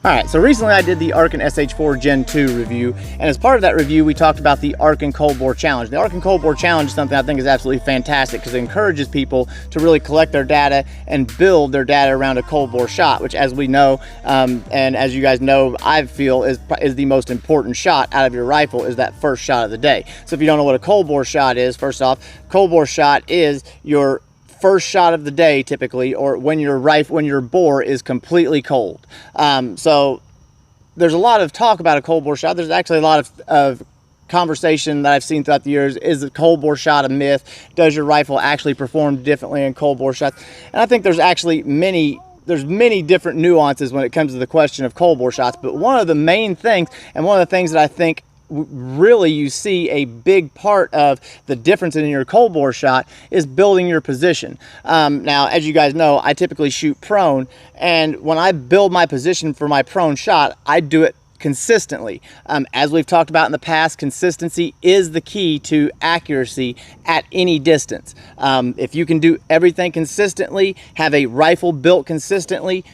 All right, so recently I did the Arken SH4 Gen 2 review, and as part of that review, we talked about the Arken Cold Bore Challenge. The Arken Cold Bore Challenge is something I think is absolutely fantastic because it encourages people to really collect their data and build their data around a cold bore shot, which, as we know, and as you guys know, I feel is the most important shot out of your rifle, is that first shot of the day. So if you don't know what a cold bore shot is, first off, cold bore shot is your first shot of the day typically, or when your bore is completely cold. So there's a lot of talk about a cold bore shot. There's actually a lot of conversation that I've seen throughout the years. Is the cold bore shot a myth? Does your rifle actually perform differently in cold bore shots? And I think there's actually many different nuances when it comes to the question of cold bore shots. But one of the main things, and one of the things that I think really you see a big part of the difference in your cold bore shot is building your position. Now, as you guys know, I typically shoot prone, and when I build my position for my prone shot, I do it consistently. As we've talked about in the past, consistency is the key to accuracy at any distance. If you can do everything consistently, have a rifle built consistently,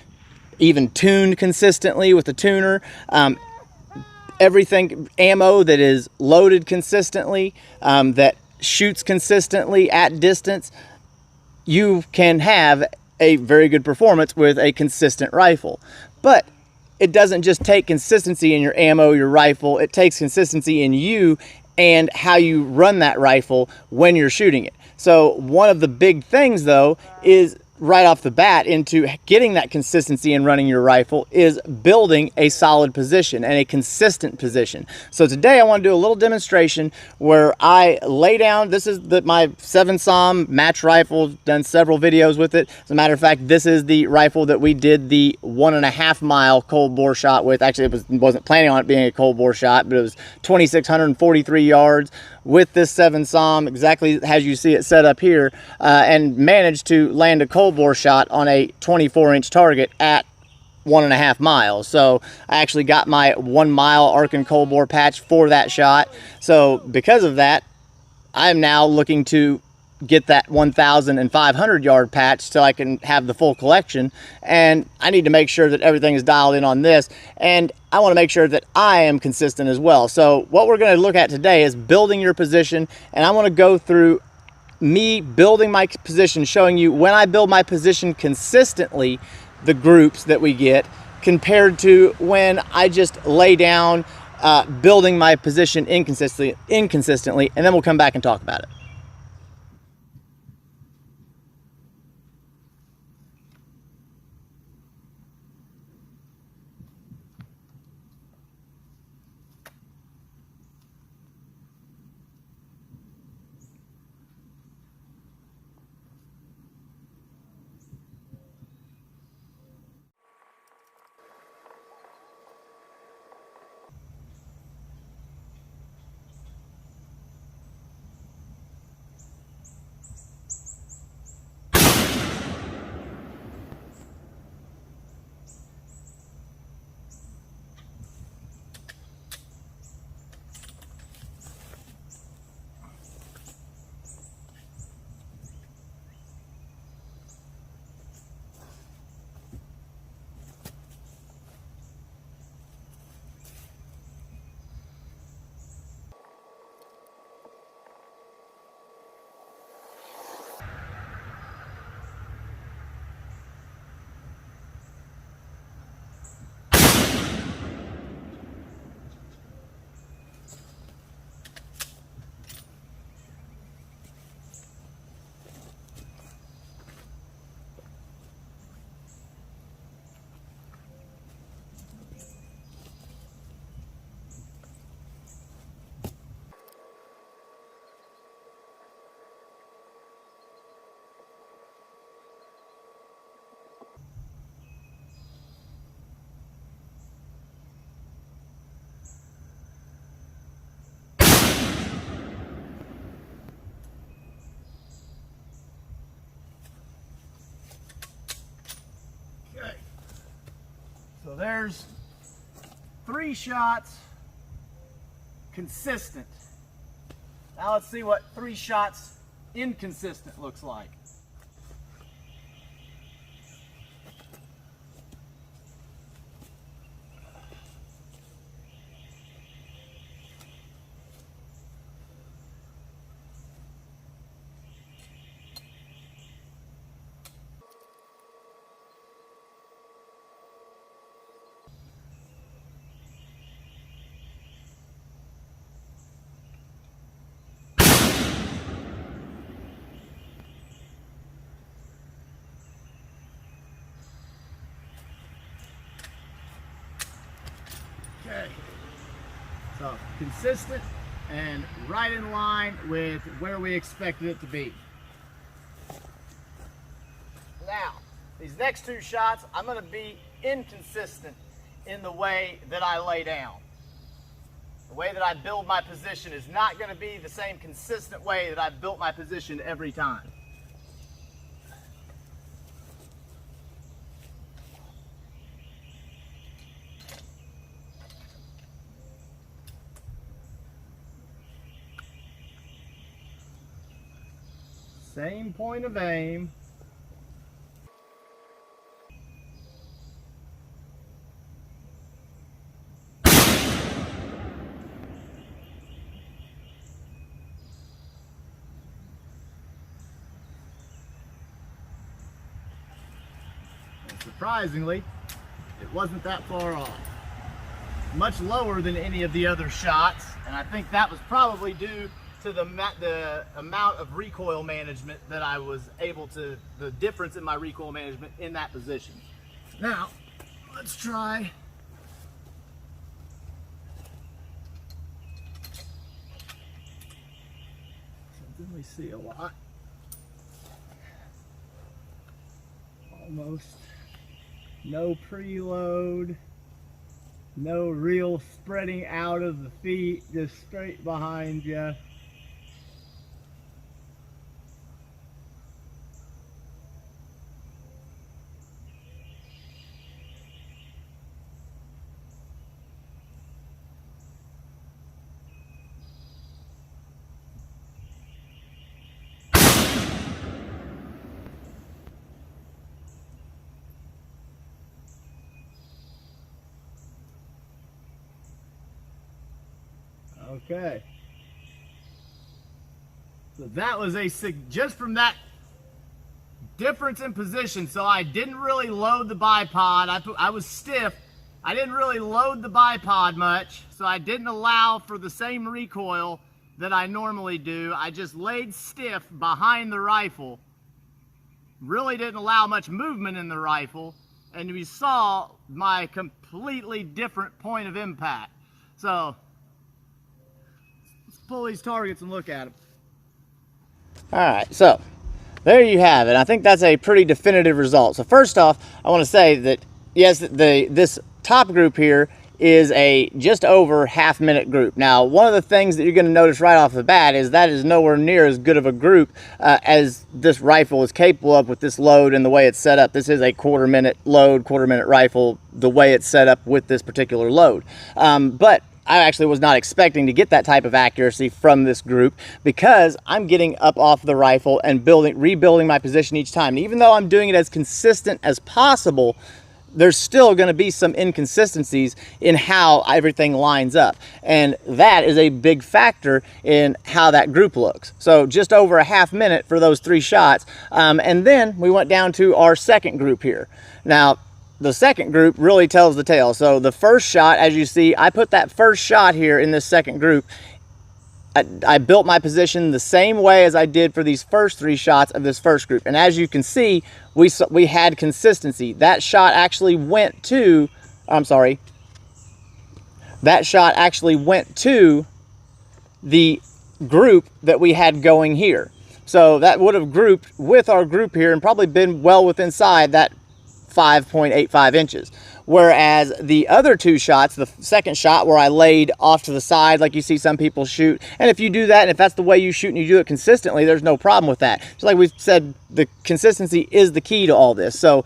even tuned consistently with a tuner, everything, ammo that is loaded consistently, that shoots consistently at distance, you can have a very good performance with a consistent rifle. But it doesn't just take consistency in your ammo, your rifle, it takes consistency in you and how you run that rifle when you're shooting it. So one of the big things though is right off the bat into getting that consistency in running your rifle is building a solid position and a consistent position. So today I want to do a little demonstration where I lay down. This is my 7 SAUM match rifle, done several videos with it. As a matter of fact, this is the rifle that we did the 1.5 mile cold bore shot with. Actually, wasn't planning on it being a cold bore shot, but it was 2,643 yards with this 7 SAUM, exactly as you see it set up here, and managed to land a cold bore shot on a 24-inch target at 1.5 miles. So I actually got my 1 mile Arken cold bore patch for that shot. So because of that, I'm now looking to get that 1,500 yard patch so I can have the full collection, and I need to make sure that everything is dialed in on this, and I want to make sure that I am consistent as well. So what we're going to look at today is building your position, and I want to go through me building my position, showing you when I build my position consistently, the groups that we get compared to when I just lay down building my position inconsistently, and then we'll come back and talk about it. So there's 3 shots consistent. Now let's see what 3 shots inconsistent looks like. So consistent and right in line with where we expected it to be. Now, these next two shots, I'm going to be inconsistent in the way that I lay down. The way that I build my position is not going to be the same consistent way that I've built my position every time. Same point of aim. And surprisingly, it wasn't that far off. Much lower than any of the other shots, and I think that was probably due to the amount of recoil management that I was able to, the difference in my recoil management in that position. Now, let's try something we see a lot. Almost no preload, no real spreading out of the feet, just straight behind you. Okay, so that was just from that difference in position. So I didn't really load the bipod. I was stiff. I didn't really load the bipod much, so I didn't allow for the same recoil that I normally do. I just laid stiff behind the rifle. Really didn't allow much movement in the rifle, and we saw my completely different point of impact. So pull these targets and look at them. All right, so there you have it. I think that's a pretty definitive result. So first off, I want to say that yes, this top group here is a just over half-minute group. Now, one of the things that you're going to notice right off the bat is that is nowhere near as good of a group as this rifle is capable of with this load and the way it's set up. This is a quarter-minute load, quarter-minute rifle, the way it's set up with this particular load. But I actually was not expecting to get that type of accuracy from this group because I'm getting up off the rifle and rebuilding my position each time. And even though I'm doing it as consistent as possible, there's still going to be some inconsistencies in how everything lines up. And that is a big factor in how that group looks. So just over a half minute for those 3 shots. And then we went down to our second group here. Now, the second group really tells the tale. So the first shot, as you see, I put that first shot here in this second group. I built my position the same way as I did for these first 3 shots of this first group. And as you can see, we had consistency. That shot actually went to, that shot actually went to the group that we had going here. So that would have grouped with our group here and probably been well within inside that 5.85 inches. Whereas the other 2 shots, the second shot where I laid off to the side like you see some people shoot, and if you do that and if that's the way you shoot and you do it consistently, there's no problem with that. Just like we said, the consistency is the key to all this. So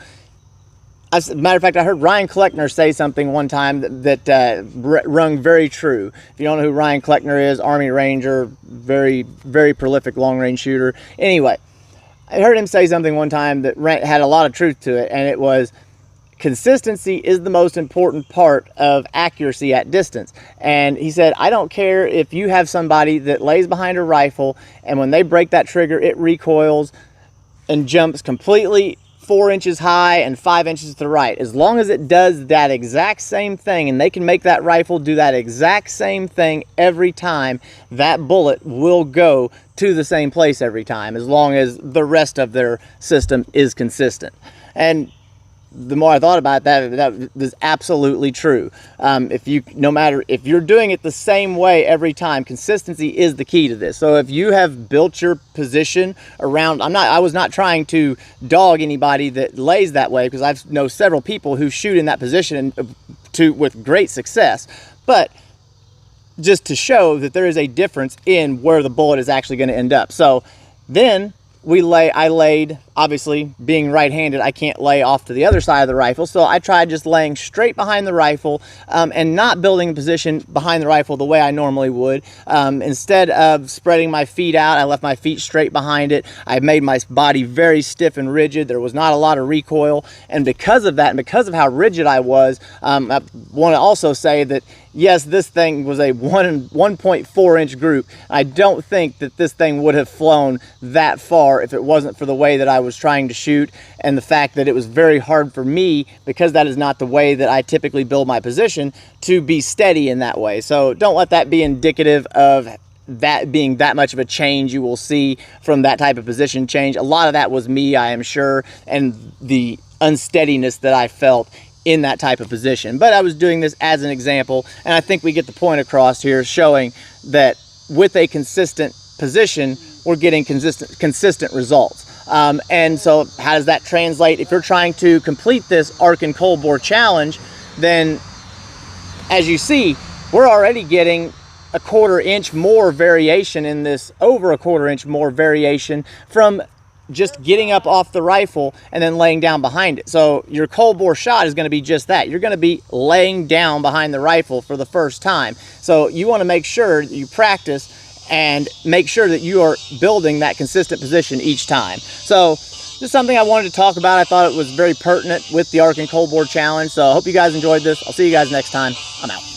as a matter of fact, I heard Ryan Kleckner say something one time that rung very true. If you don't know who Ryan Kleckner is, Army Ranger, very, very prolific long-range shooter. Anyway, I heard him say something one time that had a lot of truth to it, and it was, consistency is the most important part of accuracy at distance. And he said, I don't care if you have somebody that lays behind a rifle and when they break that trigger, it recoils and jumps completely 4 inches high and 5 inches to the right. As long as it does that exact same thing and they can make that rifle do that exact same thing every time, that bullet will go to the same place every time, as long as the rest of their system is consistent. And the more I thought about it, that is absolutely true. No matter if you're doing it the same way every time, consistency is the key to this. So if you have built your position around, I was not trying to dog anybody that lays that way, because I know several people who shoot in that position with great success, but just to show that there is a difference in where the bullet is actually going to end up. So then I laid, obviously being right-handed, I can't lay off to the other side of the rifle, so I tried just laying straight behind the rifle and not building a position behind the rifle the way I normally would. Instead of spreading my feet out, I left my feet straight behind it. I made my body very stiff and rigid. There was not a lot of recoil, and because of that, and because of how rigid I was, I want to also say that yes, this thing was a 1.4 inch group. I don't think that this thing would have flown that far if it wasn't for the way that I was trying to shoot, and the fact that it was very hard for me, because that is not the way that I typically build my position, to be steady in that way. So don't let that be indicative of that being that much of a change you will see from that type of position change. A lot of that was me, I am sure, and the unsteadiness that I felt in that type of position. But I was doing this as an example, and I think we get the point across here, showing that with a consistent position, we're getting consistent results. And so how does that translate? If you're trying to complete this arc and cold bore challenge, then as you see, we're already getting a 1/4 inch more variation in this, over a 1/4 inch more variation from just getting up off the rifle and then laying down behind it. So your cold bore shot is going to be just that. You're going to be laying down behind the rifle for the first time. So you want to make sure that you practice and make sure that you are building that consistent position each time. So just something I wanted to talk about. I thought it was very pertinent with the arc and cold bore challenge. So I hope you guys enjoyed this. I'll see you guys next time. I'm out.